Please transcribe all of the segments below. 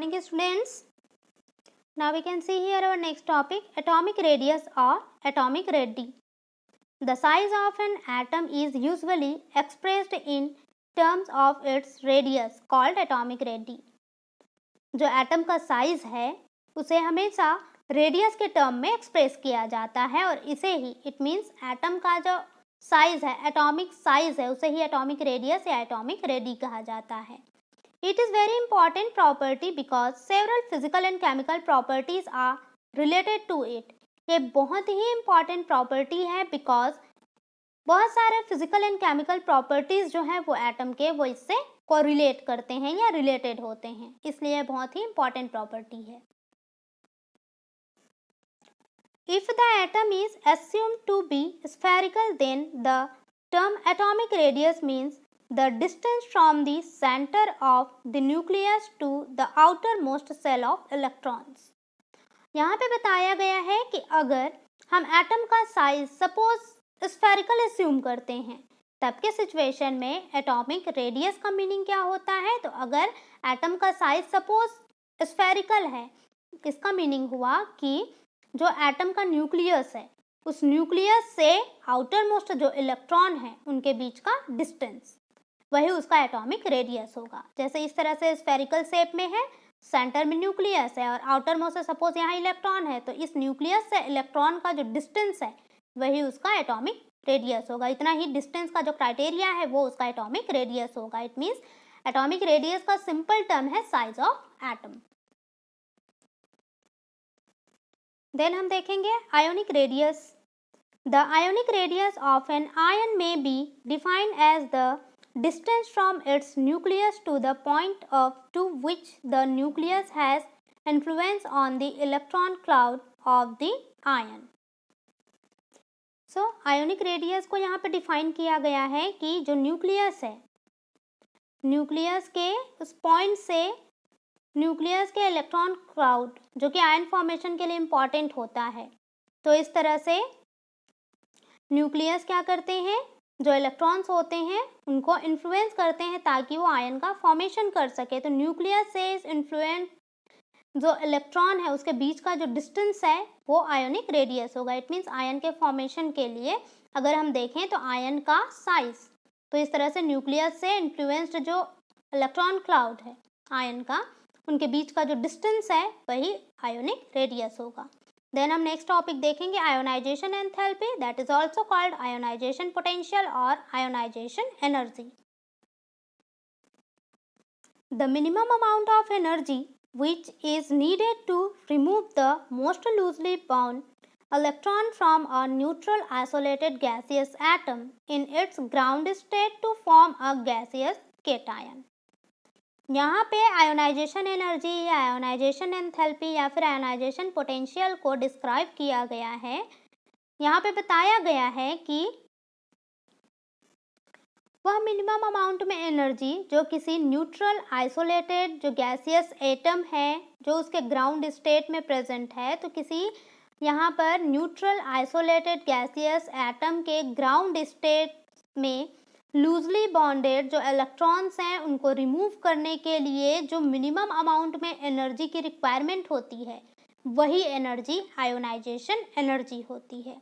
morning students. Now we can see here our next topic, atomic radius or atomic radii. The size of an atom is usually expressed in terms of its radius called atomic radii. जो atom का size है उसे हमेशा radius के term में express किया जाता है और इसे ही इट मीन्स एटम का जो साइज है, एटॉमिक साइज है, उसे ही एटॉमिक रेडियस या एटॉमिक रेडी कहा जाता है. It is very important property because several physical and chemical properties are related to it. ये बहुत ही important property है because बहुत सारे physical and chemical properties जो हैं वो atom के वो इससे correlate करते हैं या related होते हैं, इसलिए बहुत ही important property है. If the atom is assumed to be spherical, then the term atomic radius means the distance from the center of the nucleus to the outermost shell of electrons. यहाँ पे बताया गया है कि अगर हम एटम का साइज सपोज स्फेरिकल एज्यूम करते हैं तब के सिचुएशन में एटॉमिक रेडियस का मीनिंग क्या होता है. तो अगर एटम का साइज सपोज स्फेरिकल है, इसका मीनिंग हुआ कि जो एटम का न्यूक्लियस है उस न्यूक्लियस से आउटर मोस्ट जो इलेक्ट्रॉन है उनके बीच का डिस्टेंस वही उसका एटॉमिक रेडियस होगा. जैसे इस तरह से स्फेरिकल शेप में है, सेंटर में न्यूक्लियस है और आउटर मोस्ट से सपोज यहाँ इलेक्ट्रॉन है, तो इस न्यूक्लियस से इलेक्ट्रॉन का जो डिस्टेंस है वही उसका एटॉमिक रेडियस होगा. इतना ही डिस्टेंस का जो क्राइटेरिया है वो उसका एटॉमिक रेडियस होगा. इट मीन्स एटॉमिक रेडियस का सिंपल टर्म है साइज ऑफ एटम. देन हम देखेंगे ionic radius. The ionic radius of an ion may be defined as the distance from its nucleus to the point to which the nucleus has influence on the electron cloud of the ion. So ionic radius को यहाँ पे define किया गया है कि जो nucleus है, nucleus के उस पॉइंट से न्यूक्लियस के इलेक्ट्रॉन क्लाउड जो कि आयन फॉर्मेशन के लिए इम्पॉर्टेंट होता है, तो इस तरह से न्यूक्लियस क्या करते हैं, जो इलेक्ट्रॉन्स होते हैं उनको इन्फ्लुएंस करते हैं ताकि वो आयन का फॉर्मेशन कर सके. तो न्यूक्लियस से इस इन्फ्लुएंस जो इलेक्ट्रॉन है उसके बीच का जो डिस्टेंस है वो आयोनिक रेडियस होगा. इट मीन्स आयन के फॉर्मेशन के लिए अगर हम देखें तो आयन का साइज, तो इस तरह से न्यूक्लियस से इन्फ्लुएंस्ड जो इलेक्ट्रॉन क्लाउड है आयन का, उनके बीच का जो डिस्टेंस है वही आयोनिक रेडियस होगा. देन हम नेक्स्ट टॉपिक देखेंगे ionization enthalpy, that is also called ionization potential और ionization energy. The minimum amount of energy which is needed to remove the most loosely bound electron from a neutral isolated gaseous atom in its ground state to form a gaseous cation. यहाँ पे ionisation energy या ionisation enthalpy या फिर ionization potential को describe किया गया है. यहाँ पे बताया गया है कि वह मिनिमम अमाउंट में एनर्जी जो किसी न्यूट्रल आइसोलेटेड जो गैसियस एटम है जो उसके ग्राउंड स्टेट में प्रेजेंट है, तो किसी यहाँ पर न्यूट्रल आइसोलेटेड गैसियस एटम के ग्राउंड स्टेट में लूजली बॉन्डेड जो इलेक्ट्रॉन्स हैं उनको रिमूव करने के लिए जो मिनिमम अमाउंट में एनर्जी की रिक्वायरमेंट होती है वही एनर्जी आयोनाइजेशन एनर्जी होती है,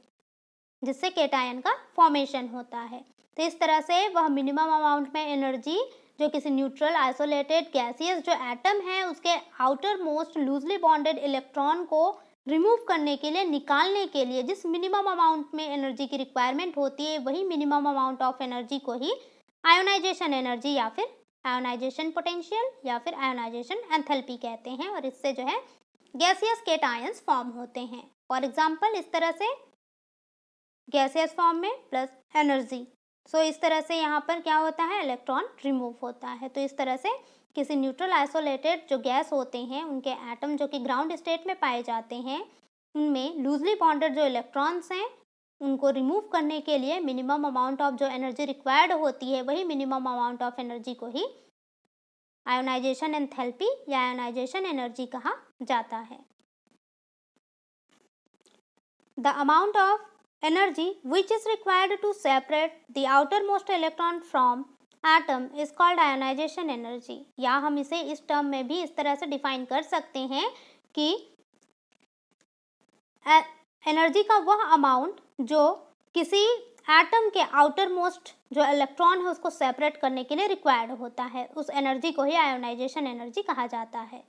जिससे केटायन का फॉर्मेशन होता है. तो इस तरह से वह मिनिमम अमाउंट में एनर्जी जो किसी न्यूट्रल आइसोलेटेड गैसियस जो एटम है उसके outer most loosely bonded electron को रिमूव करने के लिए, निकालने के लिए जिस मिनिमम अमाउंट में एनर्जी की रिक्वायरमेंट होती है वही मिनिमम अमाउंट ऑफ एनर्जी को ही आयोनाइजेशन एनर्जी या फिर आयोनाइजेशन पोटेंशियल या फिर आयोनाइजेशन एंथैल्पी कहते हैं. और इससे जो है गैसियस केटायंस फॉर्म होते हैं. फॉर एग्जांपल इस तरह से गैसियस फॉर्म में प्लस एनर्जी, सो इस तरह से यहाँ पर क्या होता है, इलेक्ट्रॉन रिमूव होता है. तो इस तरह से किसी न्यूट्रल आइसोलेटेड जो गैस होते हैं उनके एटम जो कि ग्राउंड स्टेट में पाए जाते हैं उनमें लूजली बॉन्डेड जो इलेक्ट्रॉन्स हैं उनको रिमूव करने के लिए मिनिमम अमाउंट ऑफ जो एनर्जी रिक्वायर्ड होती है वही मिनिमम अमाउंट ऑफ एनर्जी को ही आयोनाइजेशन एंथैल्पी या आयोनाइजेशन एनर्जी कहा जाता है. The amount of energy which is required to separate the outermost electron from atom is called ionisation energy, या हम इसे इस टर्म में भी इस तरह से डिफाइन कर सकते हैं कि एनर्जी का वह अमाउंट जो किसी एटम के आउटर मोस्ट जो इलेक्ट्रॉन है उसको सेपरेट करने के लिए रिक्वायर्ड होता है, उस एनर्जी को ही आयोनाइजेशन एनर्जी कहा जाता है।